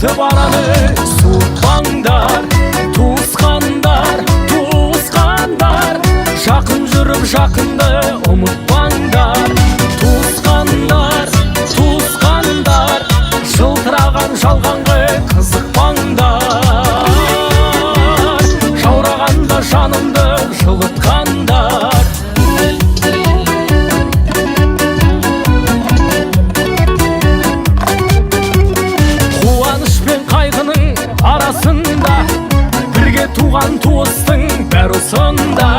кетіп араны суытпаңдар. Туысқандар, туысқандар, жақын жүріп жақынды ұмытпаңдар. Туысқандар, туысқандар, жылтыраған жалғанға қызықпаңдар. Жаурағанда жанымды жылытқандар. Қуаныш пен қайғының арасында бірге туған туыстың бәрі осында.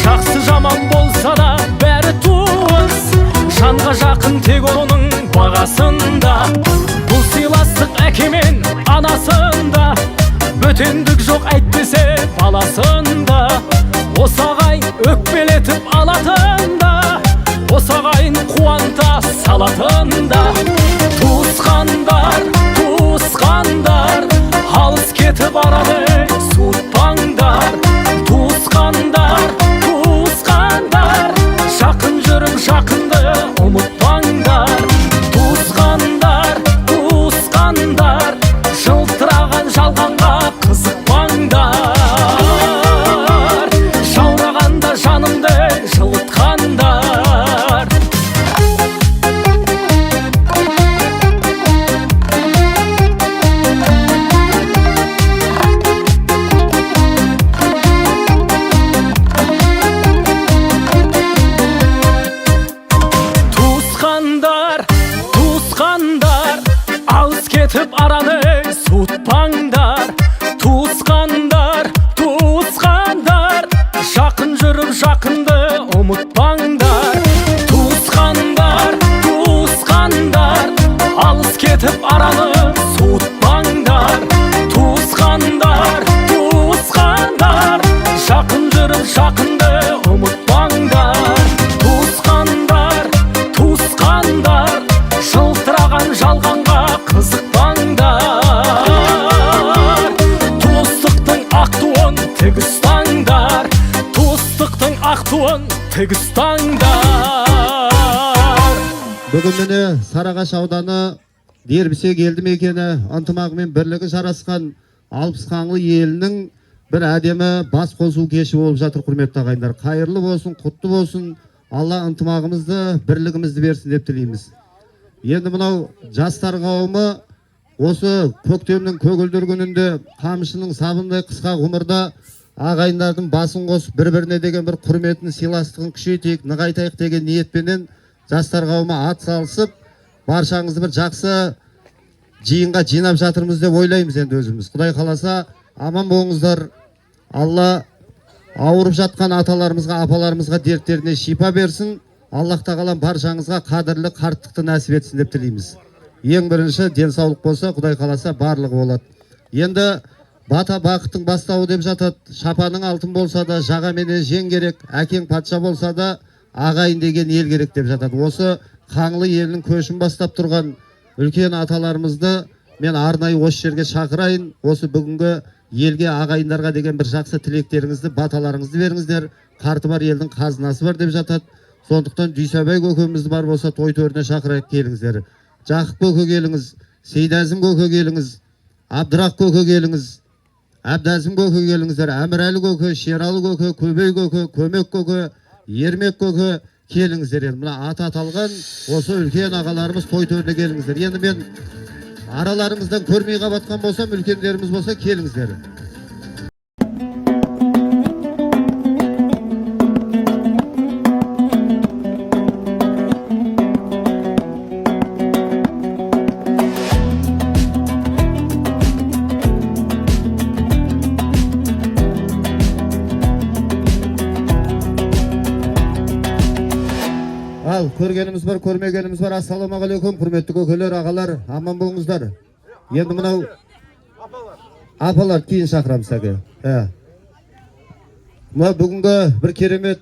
Жақсы жаман болса да бәрі туыс, жанға жақын тек оның бағасында. Бұл сыйластық әке мен анасында, бөтендік жоқ әйтпесе баласында. Осы ағайын өкпелетіп алатында, осы ағайын қуанта салатында. Туысқандар, туысқандар, алыс кетіп араны суытпаңдар. Туысқандар, туысқандар, жақын жүріп жақынды ұмытпаңдар. Туысқандар, туысқандар, жылтыраған жалғанға қызықпаңдар. Жаурағанда жанымды жылытқандар. Туысқандар, туысқандар, алыс кетіп араны суытпаңдар. Туысқандар, туысқандар, жақын жүріп жақынды ұмытпаңдар. Туысқандар, туысқандар, алыс кетіп араны суытпаңдар. Туысқандар, туысқандар, жақын жүріп жақынды ұмытпаңдар. Туысқандар, туысқандар, жылтыраған жалғанға қызықпаңдар. Туыстықтың ақ туын тік ұстаңдар. Туыстықтың ақ туын тік ұстаңдар. Бүгін міне Сарыағаш ауданы Дербісек елді мекені ынтымағы мен бірлігі жарасқан Алпысқаңлы елінің бір әдемі бас қосу кеші болып жатыр. Құрметті ағайындар, қайырлы болсын, құтты болсын. Алла ынтымағымызды, бірлігімізді берсін деп тілейміз. Енді мынау жастар қауымы осы көктемнің көгілдір күнінде қамшының сабындай қысқа ғұмырда ағайындардың басын қосып бір-біріне деген бір құрметін, сыйластығын күшейтейік, нығайтайық деген ниетпенен жастар қауымы ат салысып, баршаңызды бір жақсы жиынға жинап жатырмыз деп ойлаймыз енді өзіміз. Құдай қаласа аман болыңыздар. Алла ауырып жатқан аталарымызға, апаларымызға дерттеріне шипа берсін. Аллах тағалам баршаңызға қадірлі қарттықты нәсіп етсін деп тілейміз. Ең бірінші денсаулық болса, Құдай қаласа барлығы болады. Енді бата бақыттың бастауы деп жатады. Шапаның алтын болса да жаға менен жең керек, әкең патша болса да ағайын деген ел керек деп жатады. Осы Қаңлы елінің көшін бастап тұрған үлкен аталарымызды мен арнайы осы жерге шақырайын. Осы бүгінгі елге, ағайындарға деген бір жақсы тілектеріңізді, баталарыңызды беріңіздер. Қарты бар елдің қазынасы бар деп жатады. Сондықтан Дүйсебай көкемізді бар болса той төріне шақырайық, келіңіздер. Жақып көке келіңіз, Сейдәзім көке келіңіз, Абдырақ көке келіңіз, Әбдәзім көке келіңіздер, Әмірәлі көке, Шералы көке, Көбей көке, Көмек көке, Ермек көке келіңіздер. Мына аты аталған осы үлкен ағаларымыз той төріне келіңіздер. Енді мен араларыңыздан көрмей қабатқан болсам, үлкендеріміз болса келіңіздер. Ал, көргеніміз бар, көрмегеніміз бар. Ассалаумағалейкум, құрметті көкелер, ағалар, аман болыңыздар. Енді мынау апалар кейін шақырамыз әке. Мына бүгінгі бір керемет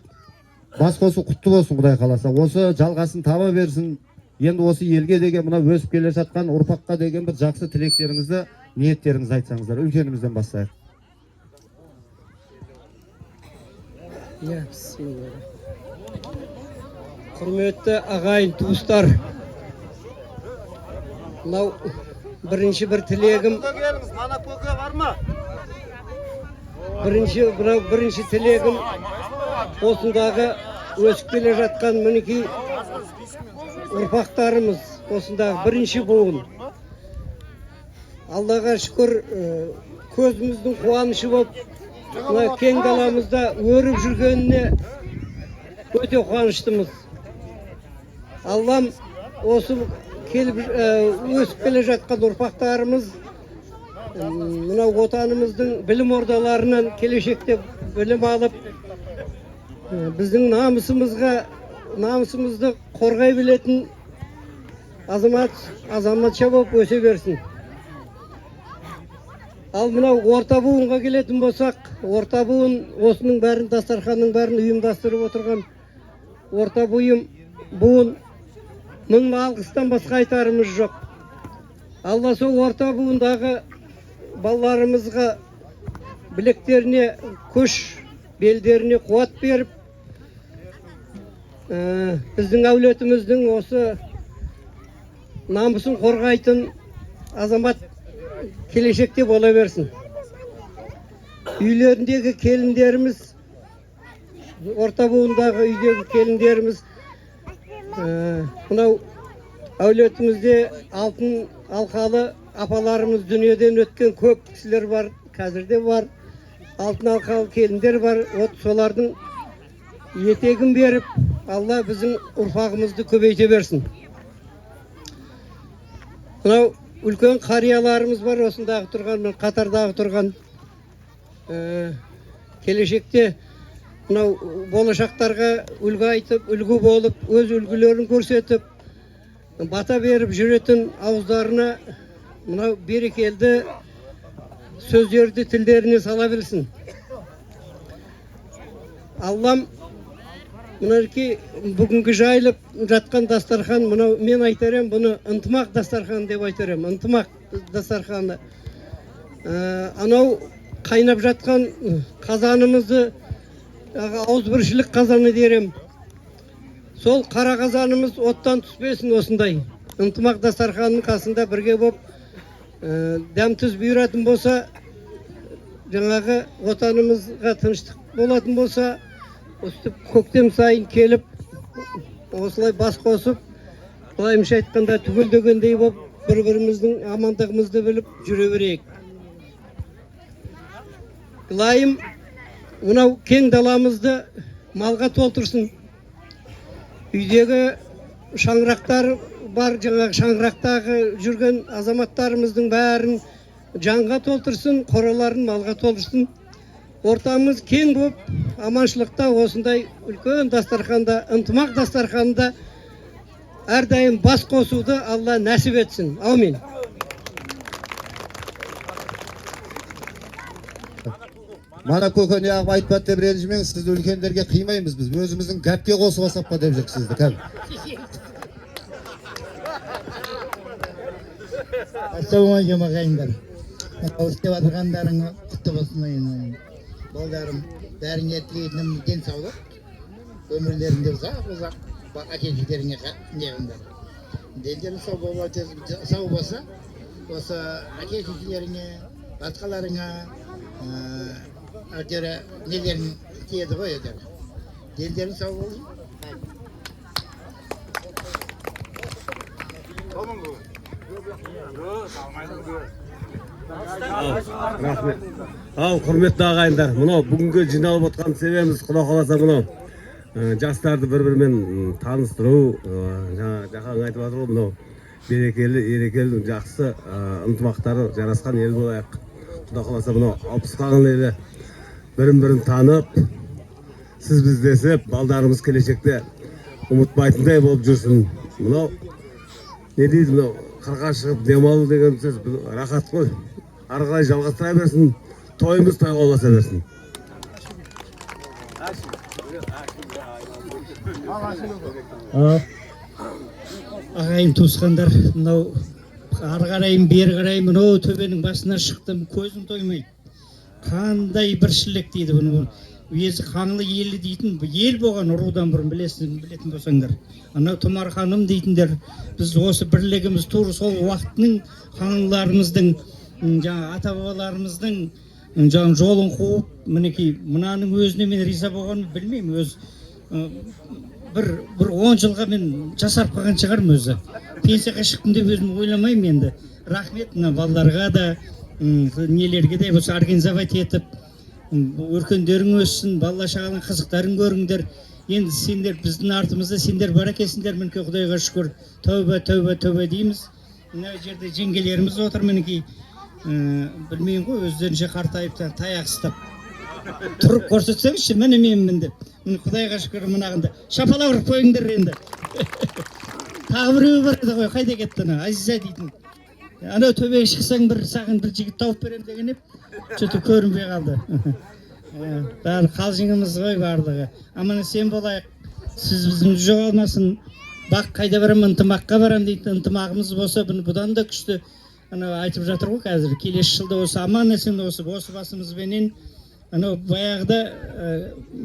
бас қосу құтты болсын, Құдай қаласа. Осы жалғасын таба берсін. Енді осы елге деген, мына өсіп келе жатқан ұрпаққа деген бір жақсы тілектеріңізді, ниеттеріңізді айтсаңыздар. Үлкенімізден бастайық. Құрметті ағайын туыстар, мынау Birinci bir tilegim, birinci tilegim osundagı ösüp kele жатқан мінекей ұрпақтарымыз, осындағы бірінші буын. Аллаға шүкір, көзіміздің қуанышы болып, кең даламызда өріп жүргеніне өте қуаныштымыз. Аллам осы өсіп келе жатқан ұрпақтарымыз мынау отанымыздың білім ордаларынан келешекте білім алып, біздің намысымызды қорғай білетін азаматша болып өсе берсін. Ал мынау орта буынға келетін болсақ, орта буын осының бәрін, дастарханның бәрін ұйымдастырып отырған орта буын мың алғыстан басқа айтарымыз жоқ. Алла сол орта буындағы балаларымызға білектеріне күш, белдеріне қуат беріп, біздің әулетіміздің осы намысын қорғайтын азамат келешекте бола берсін. Үйлеріндегі келіндеріміз, орта буындағы үйдегі келіндеріміз, мынау әулетімізде алтын алқалы апаларымыз дүниеден өткен көп кісілер бар, қазірде бар. Алтын алқалы келіндер бар. Солардың етегін беріп, Алла біздің ұрпағымызды көбейте берсін. Мынау үлкен қарияларымыз бар, осындағы тұрған, қатардағы тұрған. Келешекте мынау болашақтарға үлгі айтып, үлгі болып, өз үлгілерін көрсетіп, бата беріп жүретін ауыздарына мынау берекелді сөздерді тілдеріне сала білсін. Аллам мінекей бүгінгі жайылып жатқан дастархан, мынау мен айтарым, бұны ынтымақ дастархан деп айтарым, ынтымақ дастарханы. Анау қайнап жатқан қазанымызды ауызбіршілік қазаны дерем. Сол қара қазанымыз оттан түспесін осындай. Ынтымақ дастарханның қасында бірге болып, дәм тұз бұйыратын болса, жаңағы отанымызға тыныштық болатын болса, көктем сайын келіп, осылай бас қосып, былайымша айтқанда түгелдегендей болып, бір-біріміздің амандығымызды біліп жүре берейік. Лайым мынау кең даламызды малға толтырсын. Үйдегі шаңырақтар бар, жаңағы шаңырақтағы жүрген азаматтарымыздың бәрін жанға толтырсын, қораларын малға толтырсын. Ортамыз кең болып, аманшылықта осындай үлкен дастарханда, ынтымақ дастарханында әрдайым бас қосуды Алла нәсіп етсін. Аумин. Мана көкөне ағып айтпады деп ренжімеңіз, сізді үлкендерге қимаймыз біз. Өзіміздің гәпке қосып асап па деп жүр сізді, кәл. Ассалаумағалейкум ағайындар. Істеп отырғандарыңа құтты болсын. Балдарым, бәріңе тілейтінім денсаулық. Өмірлерінде ұзақ, әке-шешелеріңе неғыңдар. Дендерің сау болса, осы әке-шешелеріңе, басқаларыңа әйтеуір нелерін тиеді ғой әйтеуір. Дендерің сау болсын. Рахмет. Ал, құрметті ағайындар, мынау бүгінгі жиналып отқан себебіміз, Құда қаласа мынау жастарды бір-бірімен таныстыру, жақаң айтып жатыр ғой, мынау берекелі, ерекелі, жақсы ынтымақтары жарасқан ел болайық. Құда қаласа мынау 60-қан елі бірін-бірін танып, сіз біз десіп, балдарымыз келешекте ұмытпайтындай болып жүрсін. Мынау не дейді, мынау қырға шығып демалу деген сөз рахат қой. Ары қарай жалғастыра берсін, тойымыз тойға ұласа берсін. Ағайын туысқандар, мынау ары қарайым, бері қарайым, мынау төбенің басына шықтым, көзім тоймайды. Қандай біршілік дейді бұны. уезі қаңлы елі дейтін ел болған рудан бұрын білетін болсаңдар. Анау Тұмар ханым дейтіндер, біз осы бірлігіміз тура сол уақыттың қаңлыларымыздың, жаңа ата бабаларымыздың жаңа жолын қуып, мінекей мынаның өзіне мен риза болғанымды білмеймін. Өз бір 10 жылға мен жасарып қалған шығармын өзі. Пенсияға шықтым деп өзім ойламаймын енді. Рахмет мына балаларға да, нелерге де осы организовать етіп, өркендерің өссін, балла шағалың қызықтарын көріңдер. Енді сендер біздің артымызда сендер бар екенсіңдер, мінекей Құдайға шүкір. Тәуба, тәуба, тәуба дейміз. Мына жерде жеңгелеріміз отыр мінекей. Білмеймін ғой, өздерінше қартайып таяқ ұстап. Тұрып көрсетсеңізші, міне менмін деп. Міне Құдайға шүкір мынағында. Шапалақ ұрып қойыңдар енді. Тағы біреу бар еді ғой, қайда кетті ана, Азиза дейтін. Анау төбеге шықсаң саған бір жігіт тауып берем деген еп, сөйтіп көрінбей қалды. Бәрі қалжыңымыз ғой барлығы. Аман есен болайық. Сіз біздің жоғалмасын. Бақ қайда барам, ынтымаққа барам дейді. Ынтымағымыз болса, бұдан да күшті. Анау айтып жатыр ғой қазір. Келесі жылда осы аман есен осы басымызбенен анау баяғыда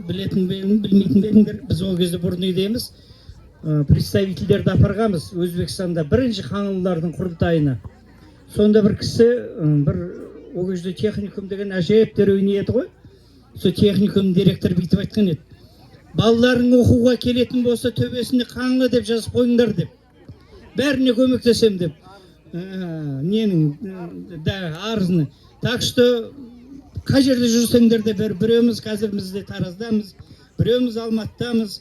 білетін білмейтін беліңдер. Біз ол кезде бұрын үйдеміз. Представительдерді апарғамыз Өзбекстанда бірінші қаңлылардың құрылтайына. Сонда бір кісі, ол кезде техникум деген әжептер ойны еді ғой. Сол техникум директор бүйтіп айтқан еді. Балаларың оқуға келетін болса төбесінде қаңлы деп жазып қойыңдар деп. Бәріне көмектесем деп. Ненің арызыны. Так что қай жерде жүрсеңдер де біреуміз қазір бізде Тараздамыз, біреуміз Алматыдамыз,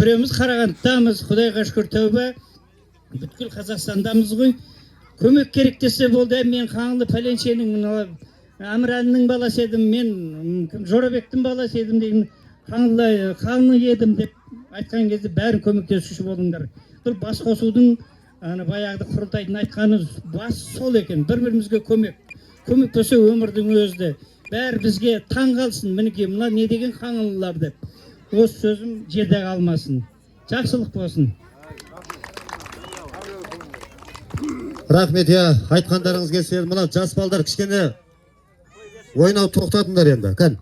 біреуміз Қарағандыдамыз. Құдайға шүкір тәуба. Бүткіл Қазақстандамыз ғой. Көмек керек десе болды, мен қаңлы пәленшенің Әміранның баласы едім, мен Жорабектің баласы едім деген қаңлы едім деп айтқан кезде бәрін көмектесуші болыңдар. Бұл бас қосудың баяғыда құрылтайдың айтқаны бас сол екен. Бір-бірімізге көмек болса өмірдің өзді. Бәрі бізге таң қалсын, мінекей мына не деген қаңлылар деп. Осы сөзім жерде қалмасын. Жақсылық болсын. Рахмет, айтқандарыңыз келсе, мына жас балдар кішкене ойнау тоқтатыңдар енді, кән.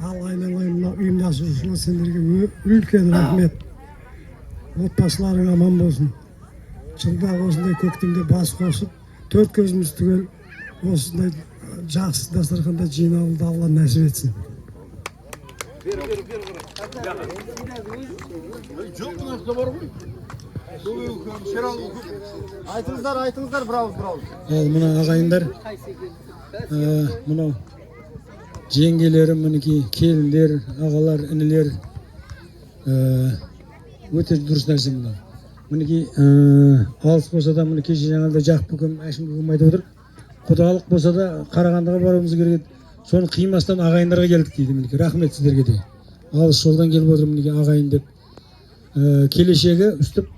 Ал айналайын ұйымдастырушылар сендерге үлкен рахмет. Отбасыларың аман болсын. Жылда осындай көктемде бас қосып, төрт көзіміз түгел осындай жақсы дастарханда жиналуды Алла нәсіп етсін. Айтыңыздар, брауыз. Ал мына ағайындар, мынау жеңгелерім, мінекей келіндер, ағалар, інілер, өте дұрыс нәрсе мынау. Мінекей алыс болса да, мінекей жаңағыда жақ бүкім, әшім бүкім айтып отыр. Құдалық болса да Қарағандыға баруымыз керек. Соны қимастан ағайындарға келдік дейді. Мінекей рахмет сіздерге де. Алыс жолдан келіп отыр мінекей ағайын деп. Келешегі үстіп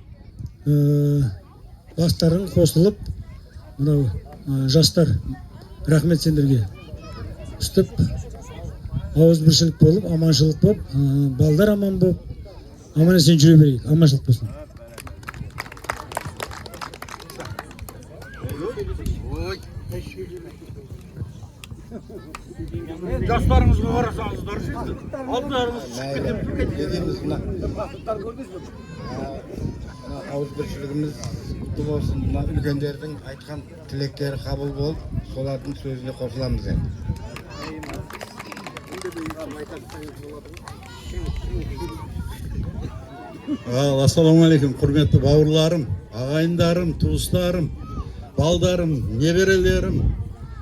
бастарын қосылып, мынау жастар рахмет сендерге. Үстіп ауыз біршілік болып, аманшылық болып, балдар аман болып, аман есен жүре берейік. Аманшылық болсын. Жастарыңызға қарасаңыздар, алдарыңыз шығып Dediğimiz buna. Ауызбіршілігіміз құтты болсын. Мына үлкендердің айтқан тілектері қабыл болып, солардың сөзіне қосыламыз енді. Ассаламалейкум, құрметті бауырларым, ағайындарым, туыстарым, балдарым, неберелерім,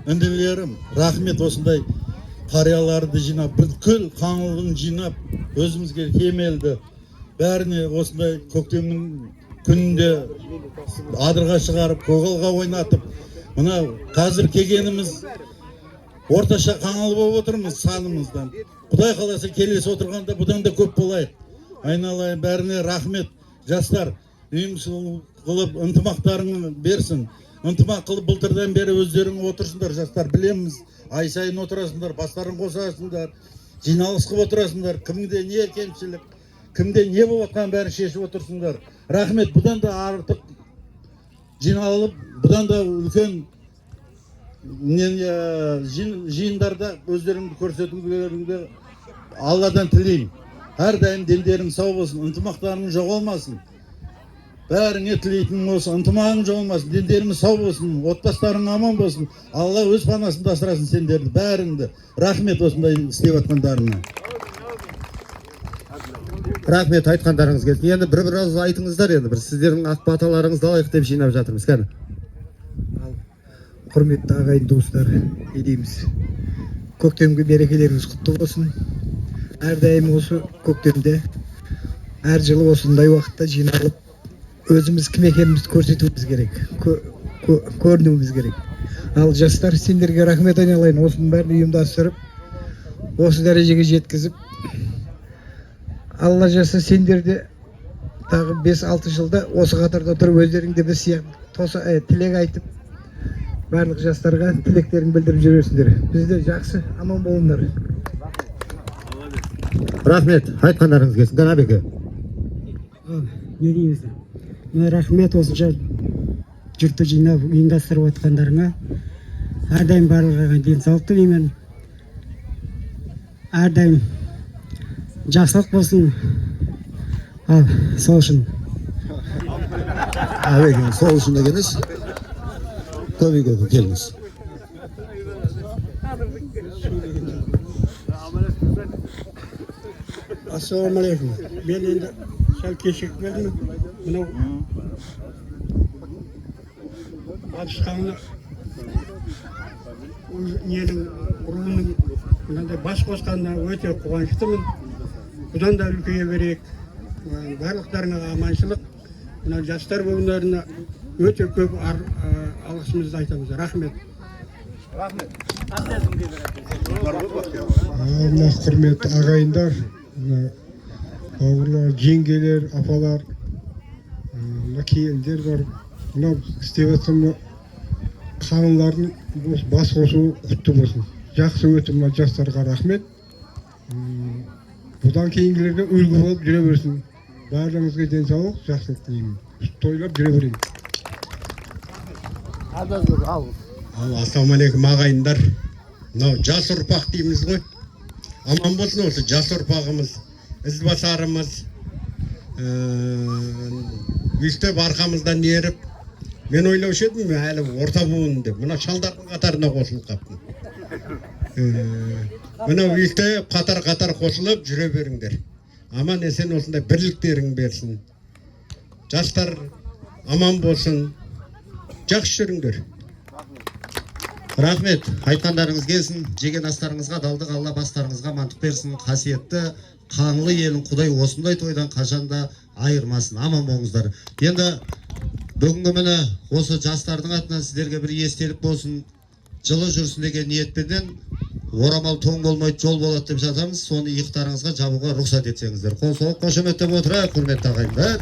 інілерім, рахмет осындай қарияларды жинап, бүткіл қаңлығын жинап, өзімізге кемелді. Бәріне осындай көктемнің күнінде адырға шығарып, көгалға ойнатып, мына қазір келгеніміз орташа қаңлы болып отырмыз санымыздан. Құдай қаласа келесі отырғанда бұдан да көп болайық. Айналайын, бәріне рахмет. Жастар, ұйымшыл қылып, ынтымақтарың берсін. Ынтымақ қылып былтырдан бері өздерің отырсыңдар, жастар, білеміз. Ай сайын отырасыңдар, бастарын қосасыңдар, жиналыс қылып отырасыңдар. Кімде не кемшілік, кімде не болып жатқан бәрін шешіп отырсыңдар. Рахмет, бұдан да артық жиналып, бұдан да үлкен жиындарда өздеріңді көрсетулеріңді Алладан тілеймін. Әрдайым дендерің сау болсын, ынтымақтарың жоғалмасын. Бәріңе тілейтінім осы, ынтымағың жоғалмасын, дендеріңіз сау болсын, отбастарың аман болсын. Алла өз панасында асырасын сендерді, бәріңді. Рахмет осындай істеп жатқандарыңа. Рахмет айтқандарыңыз келсін. Енді бір ауыз айтыңыздар, енді бір сіздердің ақ баталарыңызды алайық деп жинап жатырмыз. Кәні. Құрметті ағайын достар, не дейміз? Көктемгі мерекелеріңіз құтты болсын. Әрдайым осы көктемде, әр жылы осындай уақытта жиналып, өзіміз кім екенімізді көрсетуіміз керек, көрінуіміз керек. Ал жастар, сендерге рахмет айналайын, осының бәрін ұйымдастырып, осы дәрежеге жеткізіп, Алла жаса сендерде тағы 5-6 жылда осы қатарда тұрып өздеріңде біз сияқты тілек айтып, барлық жастарға тілектерін білдіріп жүресіңдер. Бізде жақсы, аман болыңдар. Рахмет айтқандарыңыз келсін. Ғанабеке. Не дейміз? Рахмет осынша жұртты жинап ұйымдастырып отқандарыңа. Әрдайым барлығына денсаулық тілеймін. Әрдайым жақсылық болсын. Ал, сол үшін. Әбеке, сол үшін дегеніз. Көбейге келіңіз. Ассалаумағалейкум. Мен енді сәл кешігіп келдім. Мынау Батысқаны ненің руының мынандай бас қосқанына өте қуаныштымын. Бұдан да үлкейе берейік. Барлықтарына аманшылық. Мына жастар буындарына өте көп алғысымызды айтамыз. Рахмет. Мына құрметті ағайындар, бауырлар, жеңгелер, апалар, келіндер бар. Мынау істеп жатқан қаңылардың бас қосуы құтты болсын. Жақсы өтіп мына жастарға рахмет. Бұдан кейінгілерге үлгі болып жүре берсін. Барлығыңызға денсаулық, жақсылық тілеймін. Тойлап жүре берейін. Ассалаумағалейкум ағайындар. Мынау жас ұрпақ дейміз ғой. Аман болсын осы жас ұрпағымыз, ізбасарымыз. Өйстіп арқамыздан еріп, мен ойлаушы едім әлі орта буын деп. Мына шалдардың қатарына қосылып қаптым. Мына өйстіп қатар қосылып жүре беріңдер. Аман есен осындай бірліктерің берсін. Жастар аман болсын. Жақсы жүріңдер. Рахмет айтқандарыңыз келсін. Жеген астарыңызға далдық Алла бастарыңызға мантық берсін. Қасиетті қаңлы елін Құдай осындай тойдан қашанда айырмасын. Аман болыңыздар. Енді бүгінгі міне осы жастардың атынан сіздерге бір естелік болсын. Жылы жүрсін деген ниетпенен орамал тоң болмайды, жол болады деп жатамыз. Соны иықтарыңызға жабуға рұқсат етсеңіздер. Қол соғып қошеметтеп отырайық, құрметті ағайындар.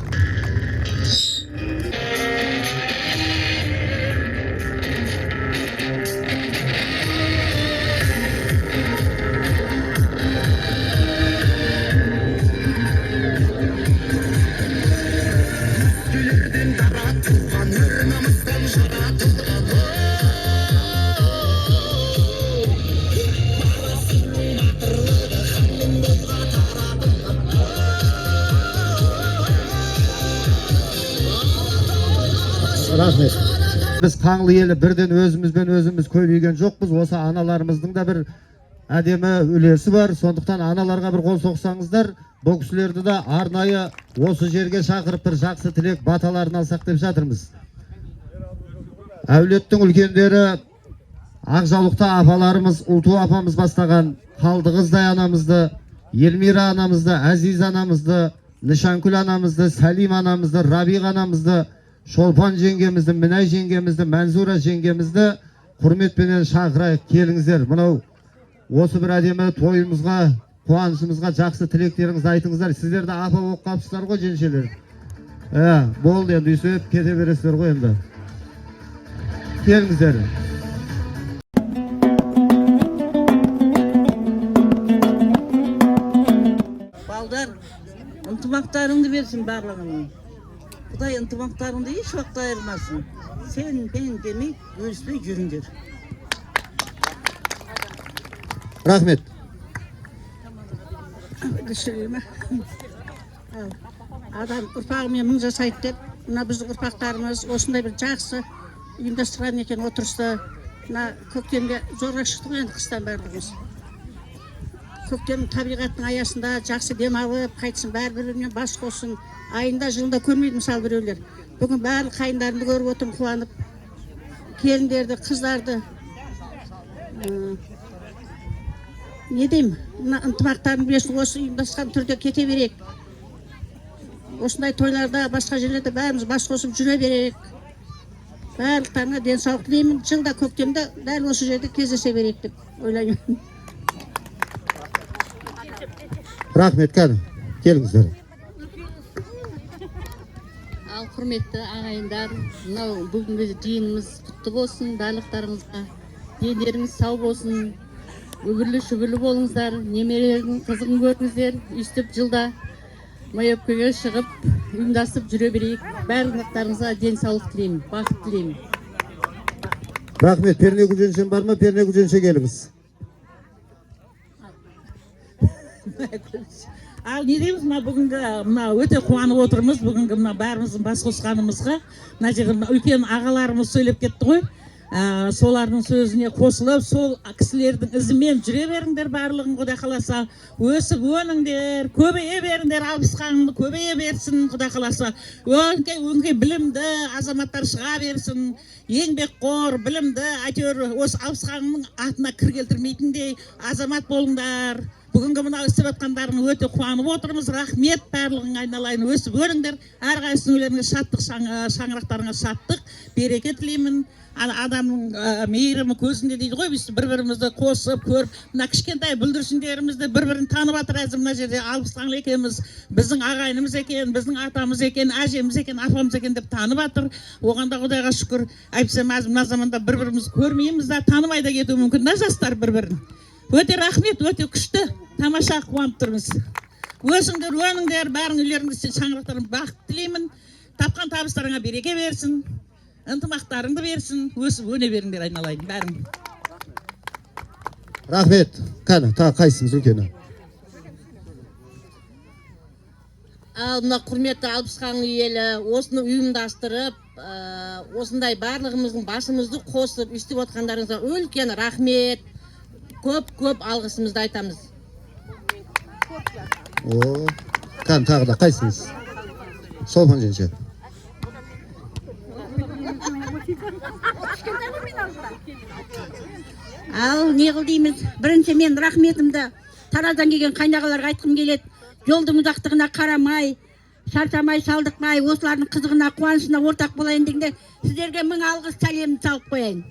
Рахмет. Біз қаңлы елі бірден өзіміз көбейген жоқпыз. Осы аналарымыздың да бір әдемі үлесі бар. Сондықтан аналарға бір қол соқсаңыздар, бұл кісілерді де арнайы осы жерге шақырып бір жақсы тілек баталарын алсақ деп жатырмыз. Әулеттің үлкендері Ақжаулықта апаларымыз, Ұлту апамыз бастаған Қалдығыздай анамызды, Елмира анамызды, Әзиз анамызды, Нышанкүл анамызды, Сәлим анамызды, Рабиға анамызды, Шолпан жеңгемізді, Мінай жеңгемізді, Мәнзура жеңгемізді құрметпенен шақырайық, келіңіздер. Мынау осы бір әдемі тойымызға, қуанышымызға жақсы тілектеріңізді айтыңыздар. Сіздер де апа болып қалыпсыздар ғой, женшелер. Болды енді, үйсіп кете бересіздер ғой енді. Келіңіздер. Балдар, ынтымақтарыңды берсін барлығының. Құдай ынтымақтарыңды еш уақытта айырмасын. Сен, мен демей, бөліспей жүріңдер. Рахмет. Адам ұрпағымен мың жасайды деп, мына біздің ұрпақтарымыз осындай бір жақсы ұйымдастырған екен отырысты. Мына көктемге зорға шықтық енді қыстан барлығымыз. Көктем табиғаттың аясында жақсы демалып, қайтсын бәрі-біріне бас қосын. Айында жылында көрмейді мысалы біреулер. Бүгін барлық қайындарымды көріп отырмын қуанып. Келіндерді, қыздарды. Не деймін? Мына ынтымақтарын берсін, осы ұйымдасқан түрде кете берейік. Осындай тойларда, басқа жерлерде бәріміз бас қосып жүре берейік. Барлықтарына денсаулық тілеймін. Жылда көктемде дәл осы жерде кездесе берейік деп ойлаймын. Рахмет, кәні. Келіңіздер. Ал құрметті ағайындар, мынау бүгінгі жиынымыз құтты болсын, барлықтарыңызға. Дендеріңіз сау болсын, үбірлі-шүбірлі болыңыздар, немерелердің қызығын көріңіздер, өйстіп жылда майөпкеге шығып, ұйымдасып жүре берейік. Барлықтарыңызға денсаулық тілеймін, бақыт тілеймін. Рахмет, Перне Гүлженшен бар ма? Перне Гүлженше келіңіз. Ал не дейміз, бүгінгі өте қуанып отырмыз, бүгінгі бәріміздің бас қосқанымызға. Мына жерде үлкен ағаларымыз сөйлеп кетті ғой. Солардың сөзіне қосылып, сол кісілердің ізімен жүре беріңдер барлығын, Құдай қаласа. Өсіп өніңдер, көбейе беріңдер, алпысқанды көбейе берсін, Құдай қаласа. Өңкей білімді азаматтар шыға берсін, еңбекқор, білімді, әйтеуір осы алпысқанның атына кір келтірмейтіндей азамат болыңдар. Бүгінгі мына істеп жатқандарына өте қуанып отырмыз. Рахмет, барлығың айналайын, өсіп өріңдер. Әрқайсының үйлеріңе шаттық, шаңырақтарыңа шаттық, береке тілеймін. Адамның мейірімі көзінде дейді ғой, біз бір-бірімізді қосып, көріп, мына кішкентай бүлдіршіндерімізді бір-бірін танып жатыр. Әзір мына жерде алпысқанлы екенбіз, біздің ағайынымыз екен, біздің атамыз екен, әжеміз екен, апамыз екен деп танып жатыр. Оған да Құдайға шүкір. Әйтпесе мына заманда бір-бірімізді көрмейміз да, танымай да кетуі мүмкін да жастар бір-бірін. Өте рахмет, өте күшті, тамаша қуанып тұрмыз. Өсіңдер, өніңдер, бәрің үйлеріңді шаңырақтарын бақыт тілеймін. Тапқан табыстарыңа береке берсін, ынтымақтарыңды берсін, өсіп өне беріңдер айналайын, бәрің. Рахмет, қаны, қайсыңыз үлкені? Ал мына құрметті алпысқанлы елі осыны ұйымдастырып, осындай барлығымыздың басымызды қосып, істеп отқандарыңызға үлкен рахмет. Көп алғысымызды айтамыз. Қан тағы да қайсыңыз? Солпан женше. Ал не қыл дейміз? Бірінші мен рахметімді Тараздан келген қайнағаларға айтқым келеді. Жолдың ұзақтығына қарамай, шаршамай, салдықпай, осылардың қызығына, қуанышына ортақ болайын дегенде сіздерге мың алғыс сәлемін салып қояйын.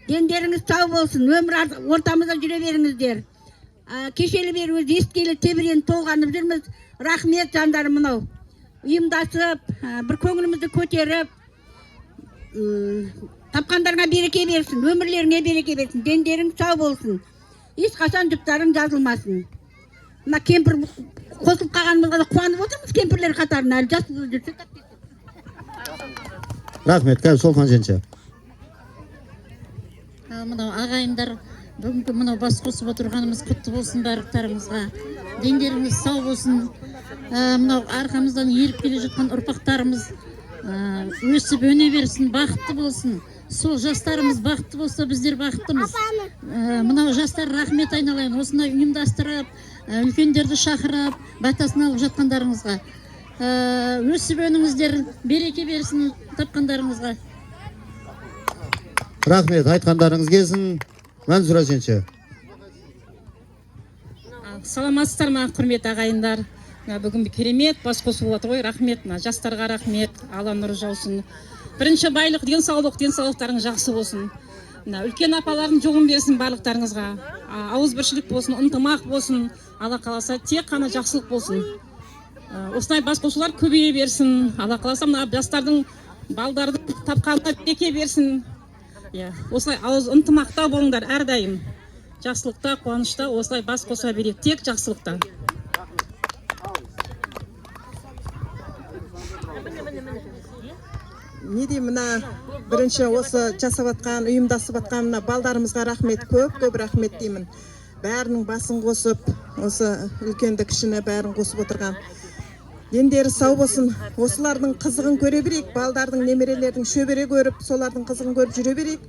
Дендеріңіз сау болсын, өмір ортамызда жүре беріңіздер. Кешелі бері өзі ескелі тебірен толғанып жүрміз. Рахмет жандарым мынау. Ұйымдасып, бір көңілімізді көтеріп, тапқандарыңа береке берсін, өмірлеріңе береке берсін, дендерің сау болсын. Ешқашан жұптарың жазылмасын. Мына кемпір қосылып қалғанымызға қуанып отырмыз, кемпірлер қатарына, әлі жас жүрсе. Рахмет, кәл Солпан женше. Мынау ағайындар, бүгінгі мынау бас қосып отырғанымыз құтты болсын барлықтарыңызға. Дендеріңіз сау болсын. Мынау арқамыздан еріп келе жатқан ұрпақтарымыз өсіп өне берсін, бақытты болсын. Сол жастарымыз бақытты болса, біздер бақыттымыз. Мынау жастар рахмет айналайын, осыны ұйымдастырып, үлкендерді шақырып, батасын алып жатқандарыңызға. Өсіп өніңіздер, береке берсін тапқандарыңызға. Рахмет, айтқандарыңыз келсін. Мәнзура женше. Саламатсыздар ма, құрметті ағайындар. Бүгін керемет бас қосып отыр ғой, рахмет. Жастарға рахмет, Алла нұры жаусын. Бірінші байлық, денсаулықтарың жақсы болсын. Үлкен апалардың жоғын берсін барлықтарыңызға. Ауызбіршілік болсын, ынтымақ болсын. Алла қаласа тек қана жақсылық болсын. Осындай бас қосулар көбейе берсін. Алла қаласа жастардың балдарды тапқанына береке берсін. Осылай ауыз ынтымақта болыңдар әрдайым. Жақсылықта, қуанышта осылай бас қоса берейік, тек жақсылықта. Не деймін, мына бірінші осы жасап атқан, ұйымдасып атқан балдарымызға рахмет, көп рахмет деймін. бәрінің басын қосып, осы үлкенді кішіні бәрін қосып отырған. Дендері сау болсын, осылардың қызығын көре берейік, балдардың, немерелердің шөбере көріп, солардың қызығын көріп жүре берейік.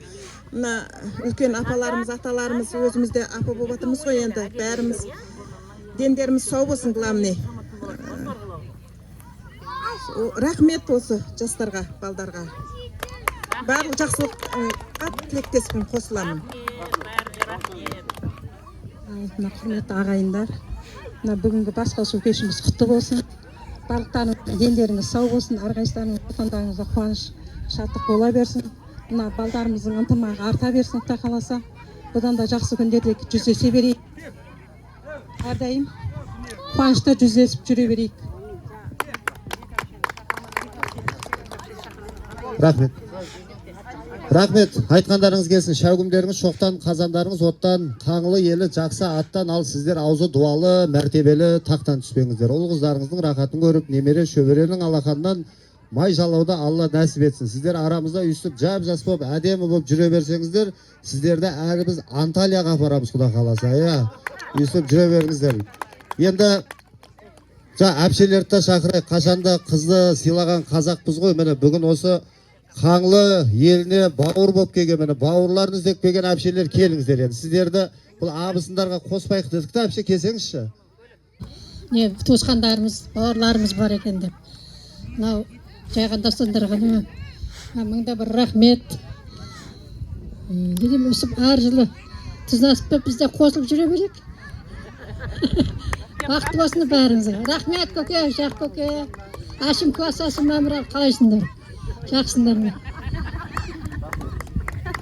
Мына үлкен апаларымыз, аталарымыз, өзімізде апа болып жатырмыз ғой енді, бәріміз дендеріміз сау болсын, главный. Рахмет осы жастарға, балдарға. Барлық жақсылыққа тілектеспін, қосыламын. Құрметті ағайындар, бүгінгі басқосу кешіміз құтты болсын. Барлықтарың дендеріңіз сау болсын, әрқайсыларыңыз отандарыңызға қуаныш, шаттық бола берсін. Мына балдарымыздың ынтымағы арта берсін, Құдай қаласа. Бұдан да жақсы күндерде жүздесе берейік. Әрдайым қуанышта жүздесіп жүре берейік. Рахмет. Рахмет, айтқандарыңыз келсін. Шәугімдеріңіз шоқтан, қазандарыңыз оттан, қаңлы елі жақсы аттан, ал сіздер аузы дуалы, мәртебелі тақтан түспеңіздер. Ол қыздарыңыздың рақатын көріп, немере шөберенің алақанынан май жалауда Алла нәсіп етсін. Сіздер арамызда үстіп жап-жас болып, әдемі болып жүре берсеңіздер, сіздерді әрі біз Анталияға апарамыз, Құда қаласа. Үстіп жүре беріңіздер. Енді әпшелерді шақырайық. Қашанда қызды сыйлаған қазақпыз ғой. Міне бүгін осы Қаңлы еліне бауыр болып келген, міне бауырларын іздеп келген әпшелер келіңіздер енді. Сіздерді бұл абысындарға қоспайық дедік та, әпше келсеңізші. Туысқандарымыз, бауырларымыз бар екен деп. Мынау жайған дастандырғаны мыңда бір рахмет. Деген өсіп әр жылы тұзнасып бізде қосылып жүре берек. Бақытты болсын бәріңізге. Рахмет көке, жақ көке. Әшім Куасасым Мәмірал, қалайсыңдар? Жақсыңдар ма?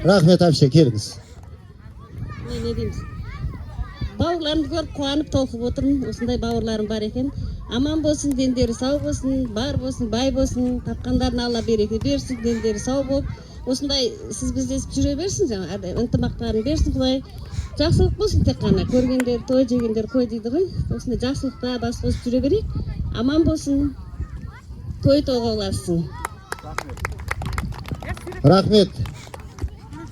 Рахмет әпше, келіңіз. Не дейміз? Бауырларымды көріп қуанып толқып отырмын. Осындай бауырларым бар екен. Аман болсын, дендері сау болсын, бар болсын, бай болсын, тапқандарын Алла береке берсін, дендері сау болып. Осындай сіз біздесіп жүре берсін, жаңағы ынтымақтарын берсін, Құдай. Жақсылық болсын тек қана. Көргендер той, жегендер қой дейді ғой. Осындай жақсылықта бас қосып жүре берейік. Аман болсын, той тойға ұлассын. Рахмет.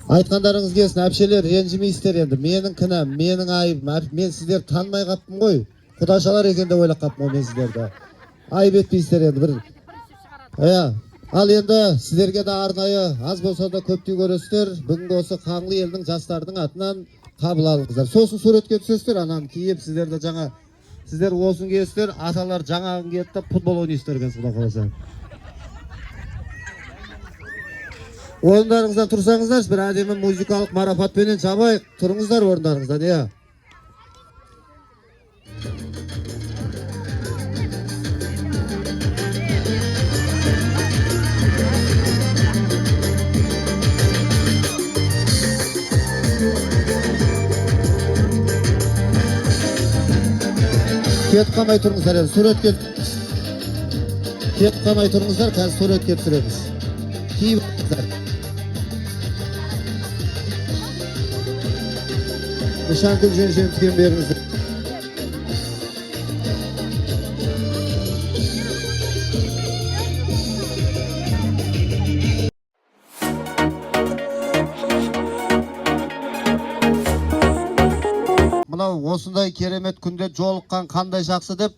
Айтқандарыңыз келсін, әпшелер ренжімейсіздер енді. Менің кінәм, менің айыбым. Мен сіздер танымай қаппын ғой. Құдашалар екен деп ойлап қаппын ғой мен сіздерді. Айып етпейсіздер енді бір. Ал енді сіздерге де арнайы аз болса да көптей көресіздер. Бүгінгі осы Қаңлы елдің жастардың атынан қабыл алыңыздар. Сосын суретке түсесіздер, ананы киіп сіздерді жаңа сіздер осын киесіздер, аталар жаңағын киіп та футбол ойнайсыздар екен, Құда қаласа. Орындарыңыздан тұрсаңыздар, бір әдемі музыкалық марапатпенен жабайық. Тұрыңыздар орындарыңыздан, Кетіп қалмай тұрыңыздар, суретке кетіп қалмай тұрыңыздар, қазір суретке түсіреміз. Киіп алыңыздар. Нышанкүл жөн-жөн тікен беріңіздер. Мынау осындай керемет күнде жолыққан қандай жақсы деп,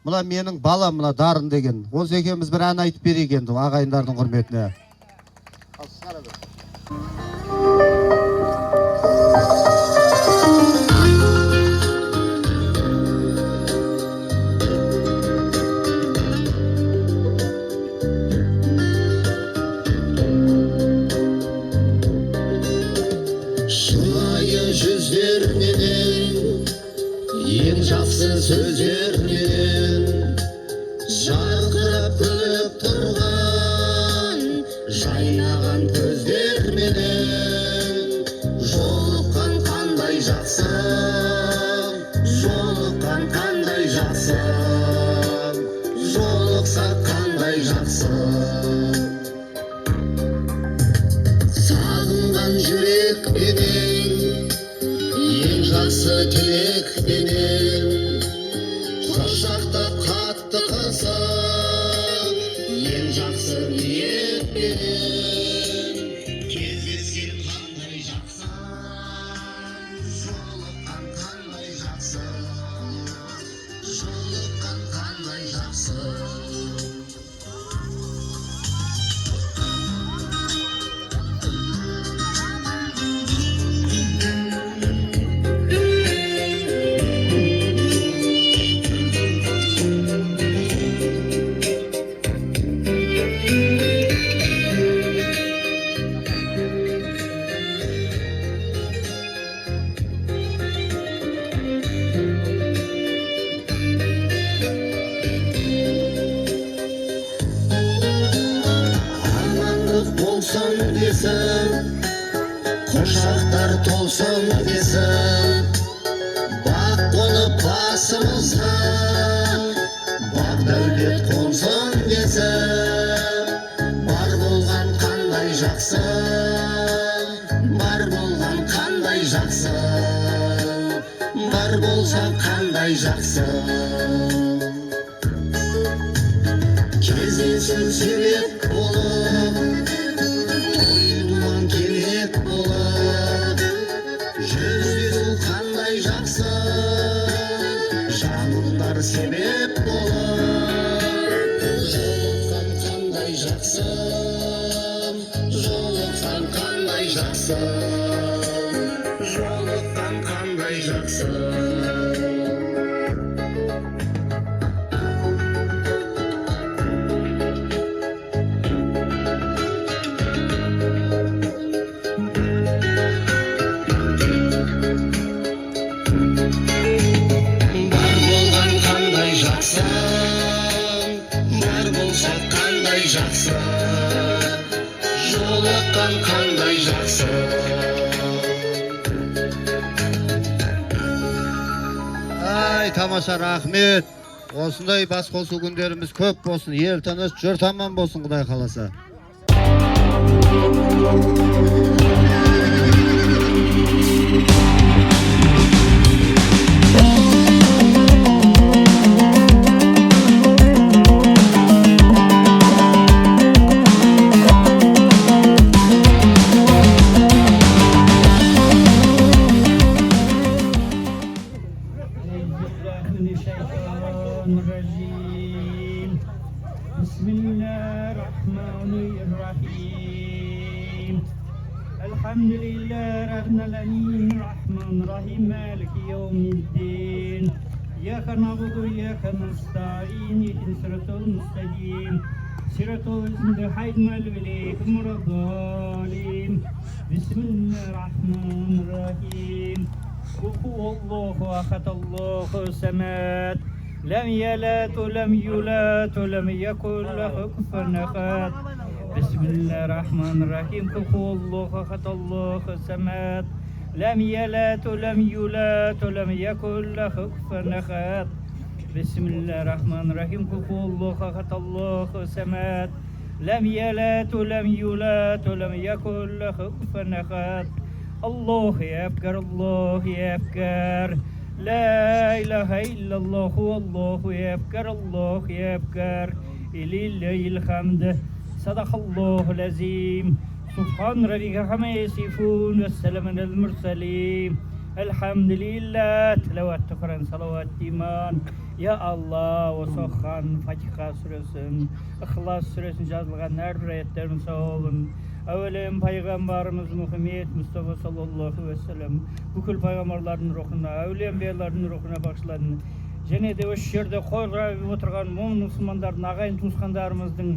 мына менің балам, мына Дарын деген. Осы екеуміз бір ән айтып берейік енді ағайындардың құрметіне. Шынайы жүздерменен, ең жақсы сөздерменен, жарқырап күліп тұрған, жайнаған көздерменен десін, құшақтар толсын десін. Бақ қонып басымызға, бақ дәулет қонсын десін. Бар болған қандай жақсы, бар болған қандай жақсы, бар болса қандай жақсы. Кездесіп себеп болып, той-думан кебек болып, жүздесу қандай жақсы, жанымдар себеп болып. Жолыққан қандай жақсы, жолыққан қандай жақсы, жолыққан қандай жақсы. Жақсы, жолыққан қандай жақсы. Ай, тамаша, рахмет. Осындай бас қосу күндеріміз көп болсын, ел тыныш, жұрт аман болсын, Құдай қаласа. Bismillahirrahmanirrahim. Elhamdülillah Rabbil alemin Rahmanirrahim Maliki yevmiddin. İyyâke na'budu ve iyyâke nestaîn. İhdinas sıratal mustakîm. Sıratal lezîne en'amte aleyhim ghayril Bismillahirrahmanirrahim. Kul huvallahu ahad Allahu samed. Lem yelid ve lem yulad ve lem yekun lehu kufuven ahad. Bismillahirrahmanirrahim. Kul huvallahu ahad Allahu samed. Lem yelid ve lem yulad ve lem yekun lehu kufuven ahad. Bismillahirrahmanirrahim. Kul huvallahu ahad Allahu samed. Lem yelid ve lem yulad ve lem yekun lehu kufuven ahad. Allahu ekber, Allahu ekber. La ilahe illallah, Allahu ekber, Allahu ekber. Lillahil hamd. Sadakallahul azim. Subhan rabbike amma yasifun ve selamun alel murselin. Elhamdülillah. Tilavet Kur'an, salavat iman. Ya Allah, o soğan Fatiha suresin, İhlas suresin yazılgan her ayetlerin sağ olun. Evvelen Peygamberimiz Muhammed Mustafa sallallahu aleyhi ve sellem bütün peygamberlerin ruhuna, evliyaların ruhuna bağışladın. Және де осы жерде қойылып отырған момын мұсылмандардың ағайын туысқандарымыздың,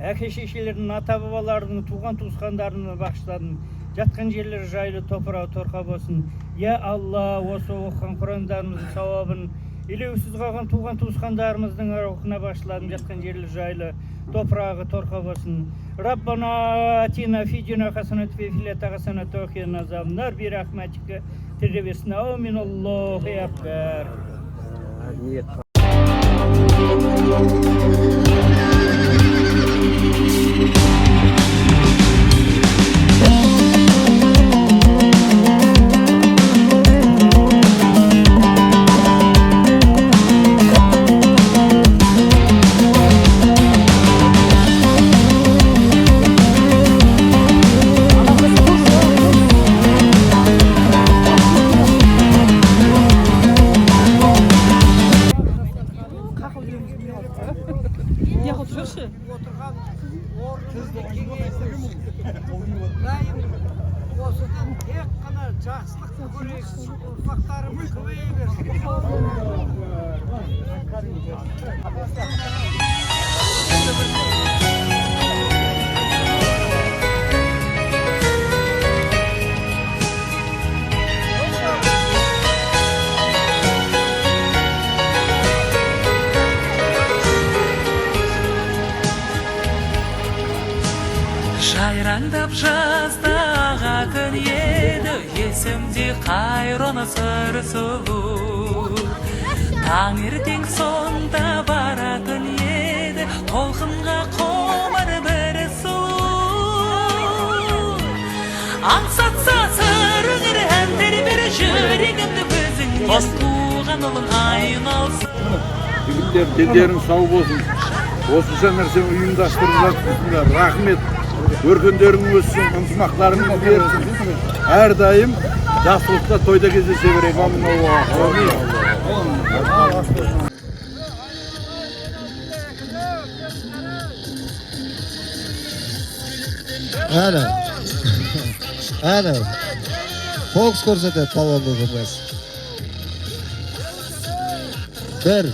әке шешелердің, ата бабаларының, туған туысқандарына бағышладың. Жатқан жерлер жайлы топырақ торқа болсын. Я Алла, осы оқыған Құрандарымыздың сауабын елеусіз қалған туған туысқандарымыздың рухына бағышладың. Жатқан жерлер жайлы топырағы торқа болсын. Раббана атина фи дуния хасанат ва фил ахирати хасанат ва қина азабан-нар би рахматика тирбесна амин. Аллаху акбар. Осыдан тек қана жақсылықты көрейік, ұрпақтарымыз көбейе берсін. Шайран таңдап жаздағатын еді, есімде қайраны сыр сұлу. Таңертең сонда баратын еді, толқынға қомар бір сұлу. Аңсатса сырыңыр әндер бір жүрегімді өзіңнен туған ұлын айналсын. Жігіттер, дендерің сау болсын. Осынша нәрсені ұйымдастырып жатырсыңдар. Рахмет. Өркендерің өссін, ынтымақтарыңыз берсін. Әрдайым жақсылықта тойда кездесе берейік. Амин. Әні. Фокус көрсетеді палуанды жұмыс. Bir.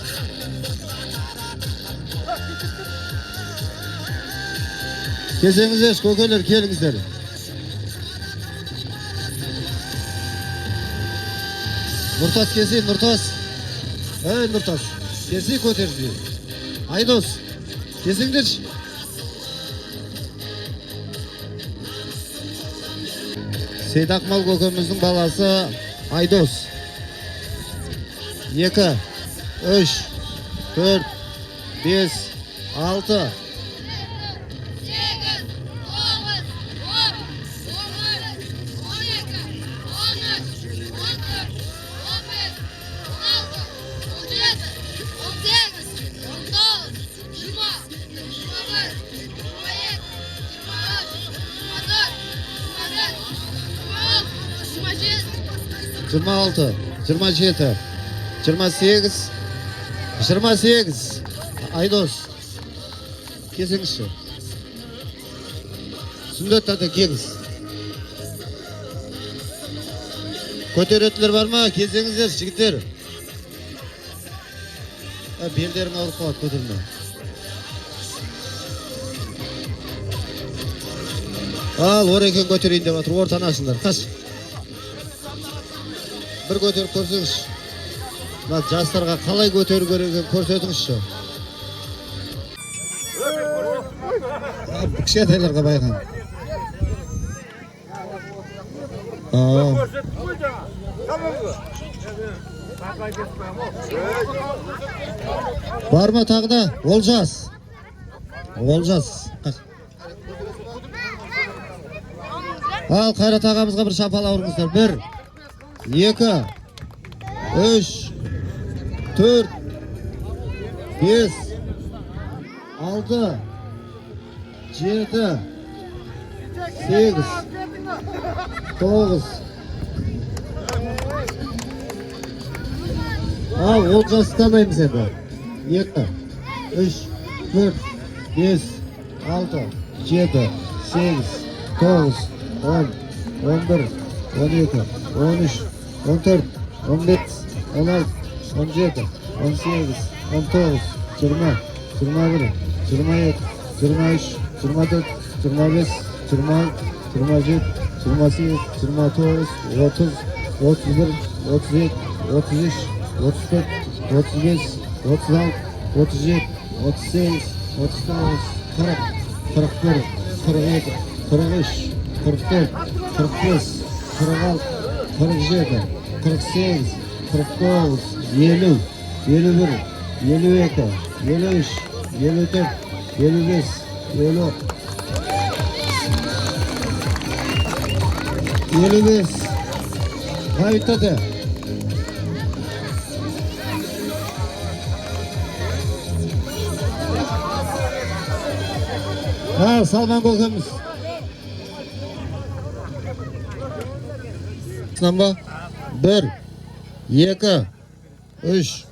Keseniz kökeler, kelingizler. Nurtas kesin, Nurtas. Ey Nurtas. Kesin köterdi. Aydos. Kesingdir. Seydakmal kökemizin balası Aydos. 2, 3, 4, 5, 6. Жиырма алты, 27, 28, 28. Айдос. Kesingizchi. Сүндет ата келіңіз. Көтеретілер бар ма? Kesingizler жігіттер. Белдерің ауырып қалады, көтерме. Ал, Орекен көтерейін деп отыр, ортанасыңдар. Қаш. Bir көтеріп көрсеңізші. Мына жастарға қалай көтеру керек екенін көрсетіңізші. Кішкентайларға байқан. Бар ма тағы да? Олжас. Олжас. Ал, Қайрат ағамызға бір шапал ауырыңыздар. 1, 2, 3, 4, 5, 6, 7, 8, 9. Al, Olcas'ı tanıyımız еді. 2, 3, 4, 5, 6, 7, 8, 9, 10, 11, 12, 13, 14, 15, 16, 17, 18, 19, 20, 21, 22, 23, 24, 25, 26, 27, 28, 29, 30, 31, 32, 33, 34, 35, 36, 37, 38, 39, 40, 41, 42, 43, 44, 45, 46, 47, 48, 49, 50, 51, 52, 53, 54, 55, 56, 55. Hayıttadı. Ha, Salman Gökemiz. Namba 1, 2, 3,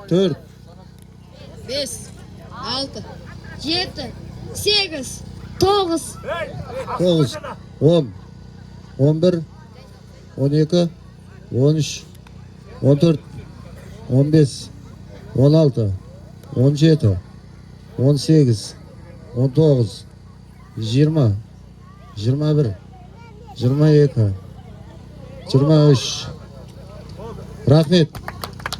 4, 5, 6, 7, 8, 9. 9, 10, 11, 12, 13, 14, 15, 16, 17, 18, 19, 20, 21, 22, 23. Рахмет.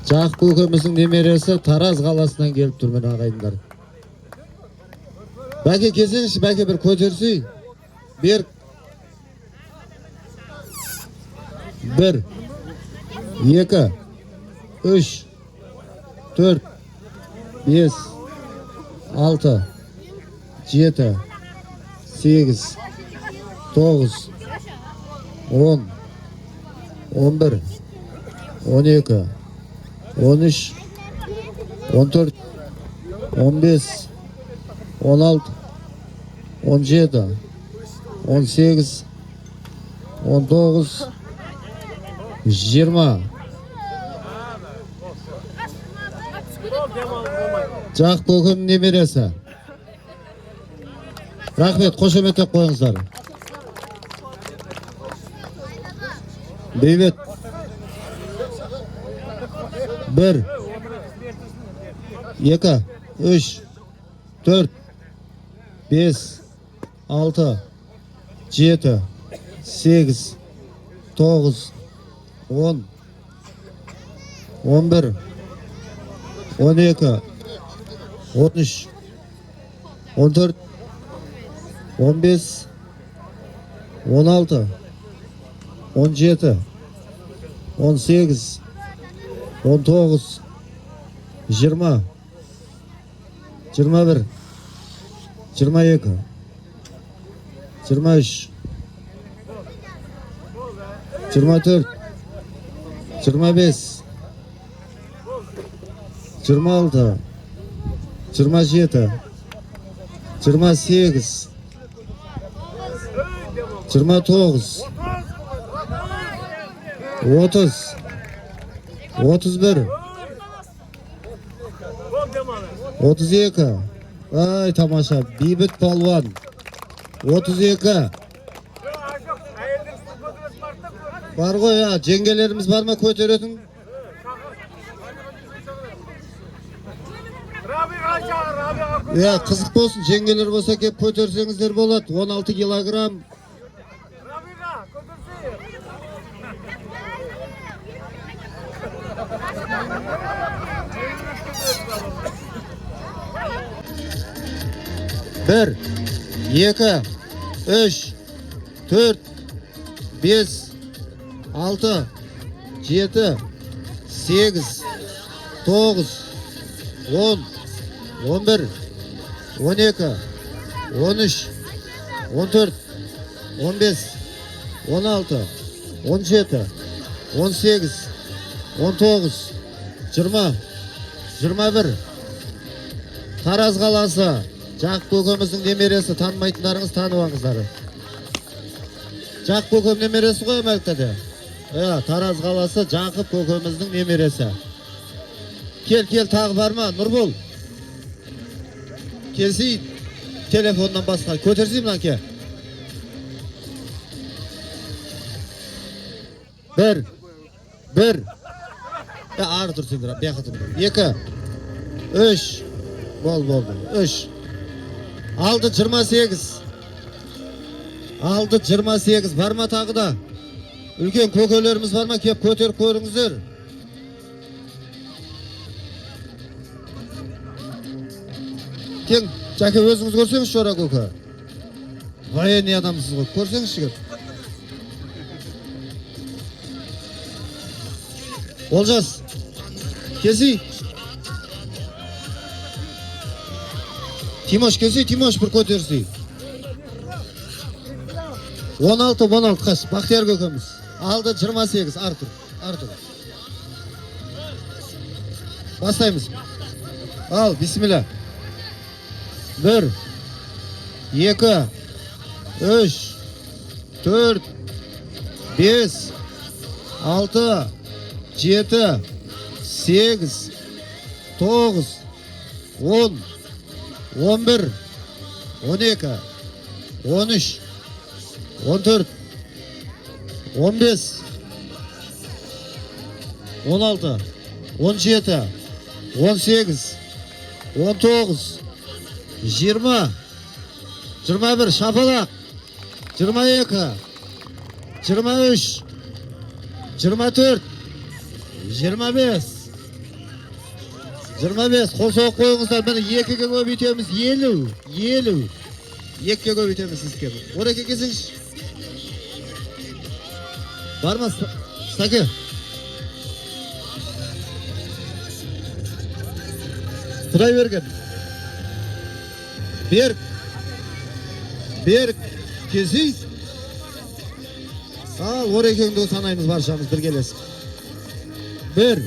Жақып көкеміздің немересі Тараз қаласынан келіп тұр міне ағайындар. Бәке келсеңізші, бәке бір көтерсей. Bir. Bir. 2. 3. 4. 5. 6. 7. 8. 9. 10. 11. 12. 13. 14. 15. 16. 17. 18. 19. 20. Жақ көкем немересі. Рахмет, қошеметтеп қойыңыздар. Бейбет. 1. 2. 3. 4. 5. 6. 7. 8. 9. 10. 11. 12. 13. 14. 15. 16. 17. 18. 19. 20. 21. 22. 23. 24. 25. 26. 27. 28. 29. 30. 31. 32. Ay tamaşa. Bibit Palvan. 32. Var ғой ya, cengelerimiz var mı kötürüyorsun? Ya kızık olsun, cengeler olsa kep kötürsenizdер болады. 16 kilogram. Bir, 2, 3, 4, 5, 6, 7, 8, 9, 10, 11, 12, 13, 14, 15, 16, 17, 18, 19, 20, 21. Taraz қаласы. Жақ көкеміздің немересі, танымайтындарыңыз танып алыңыздар. Жақ көкем немересі ғой мәліктеді. Тараз қаласы Жақып көкеміздің немересі. Кел, тағы бар ма? Нұрбол. Келсей, телефоннан басқа. Көтерсей мұнан ке. 1. Ары тұрсың, бияқы тұрсың. 2. 3. Болды. 3. Aldı 28. Aldı 28. Var mı tағы da? Үлкен көкелеріміз бар ма? Кеп көтеріп көріңіздер. Кен, жәке өзіңіз көрсеңіз шора көке. Военный адамсыз ғой. Көрсеңіз жігіт. Олжас. Кесі. Тимош келсей, Тимош бір көтерсей. 16 қаш, Бақтияр көкеміз. Алды 28, Артур. Бастаймыз. Ал, бисмилля. 1, 2, 3, 4, 5, 6, 7, 8, 9, 10, 11, 12, 13, 14, 15, 16, 17, 18, 19, 20, 21, şapalak, 22, 23, 24, 25, 25, қол соғып қойыңыздар, міне екіге көбейтеміз, 50, Екке көбейтеміз сізге. Ореке келсеңші. Барма Саке. Құдай берген. Берік кезей. Ал орекеңді санаймыз баршамыз бір келесік. 1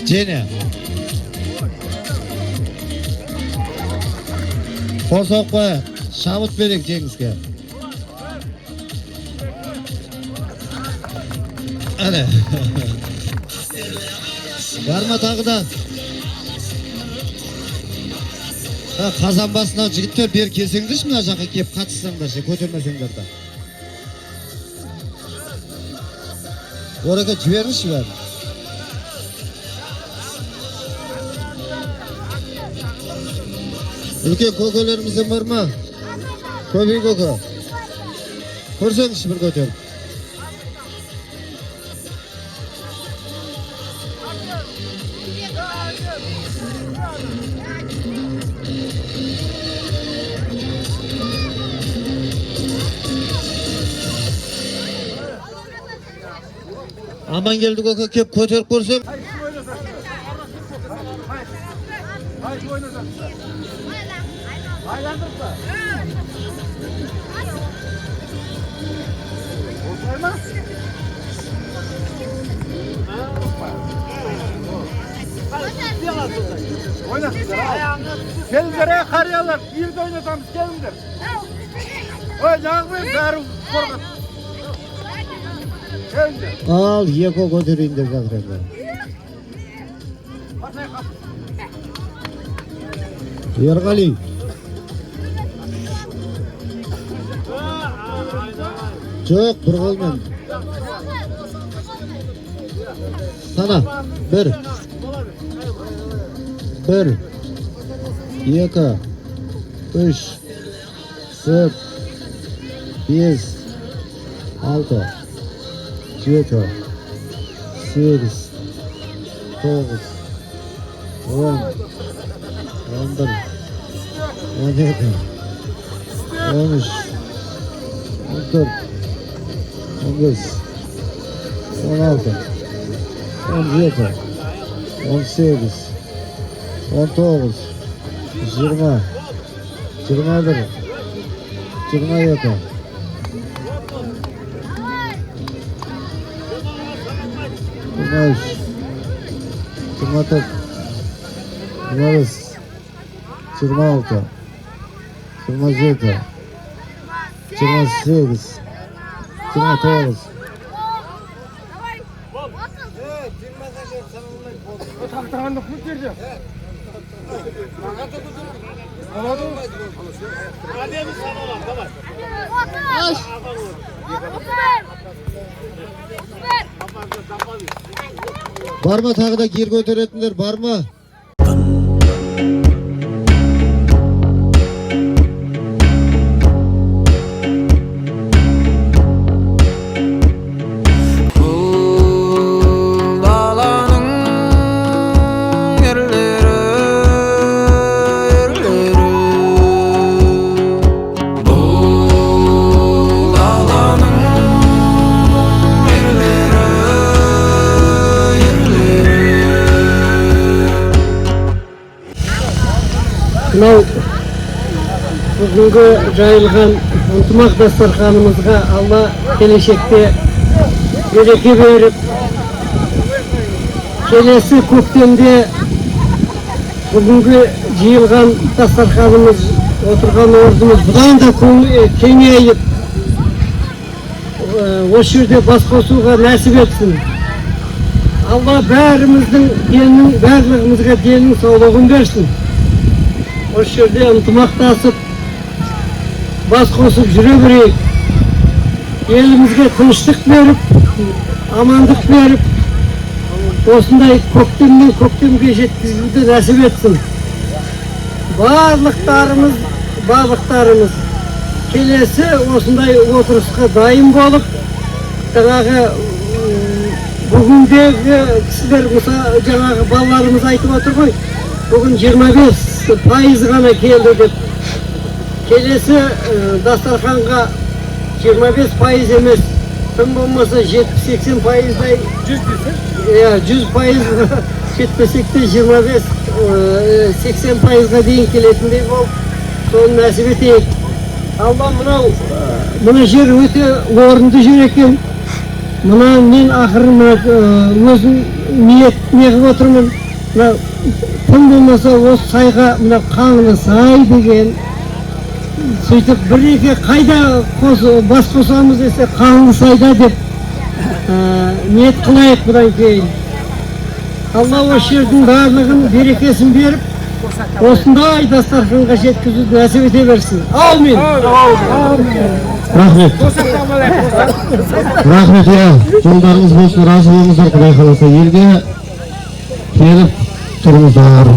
Cene. Қосақ қой, шабыт берек жеңізге. Әне. Барма тағыда. Қазан басынан жігіттер бер келсеңдерші мына жаққа кеп қатыссаңдар ше, көтермесеңдер да. Ораға жіберіңізші бәрі. Үлкен көкелерімізден бар ма? Көбей көке. Көрсеңізші бір көтеріп. Aman geldi көке, kep көтеріп көрсем. Gelingler qaryalar, birde oynatamız gelingler. Oy, nağmayın, bari korkut. Gelingler. Al, yeko көтерейін деп жатыр енді. Ерғали. Жоқ, бір қолмен. Сана, 1 2 3 4 5 6 7 8 9 10 11 12 13 14 15 16 17 18 19 20 21 22 23 24 25 26 27 28 29 Бар ма тағы да кер көтеретіндер бар ма? Мынау бүгінгі жайылған ынтымақ дастарханымызға Алла келешекте береке беріп, келесі көктемде бүгінгі жиылған дастарханымыз, отырған орнымыз бұдан да кеңейіп, осы жерде бас қосуға нәсіп етсін. Алла бәріміздің деннің, барлығымызға деннің саулығын берсін. Осы жерде ынтымақтасып, бас қосып жүре берейік. Елімізге тыныштық беріп, амандық беріп, осындай көктемнен көктемге жеткізуді нәсіп етсін. Барлықтарымыз келесі осындай отырысқа дайын болып, жаңағы бүгіндегі кісілер, жаңағы балаларымыз айтып отыр ғой, бүгін 25% ғана келді деп. Келесі дастарханға 25% емес, тым болмаса 70-80%-дай 100% жетпесек те 25-80%-ға дейін келетіндей болып, соны нәсіп етейік. Алла мына жер өте орынды жер екен. Мына мен ақырын өзім неғып отырмын. Тым болмаса осы сайға, мына Қаңлы сай деген, сөйтіп бір-екі қайда бас қосамыз десе Қаңлы сайда деп ниет қылайық бұдан кейін. Алла осы жердің барлығын берекесін беріп, осындай дастарханға жеткізуді нәсіп ете берсін. Аумин. Рахмет. Рахмет, жолдарыңыз болсын, разы болыңыздар, Құдай қаласа. Елге келіп тұрыңыздар.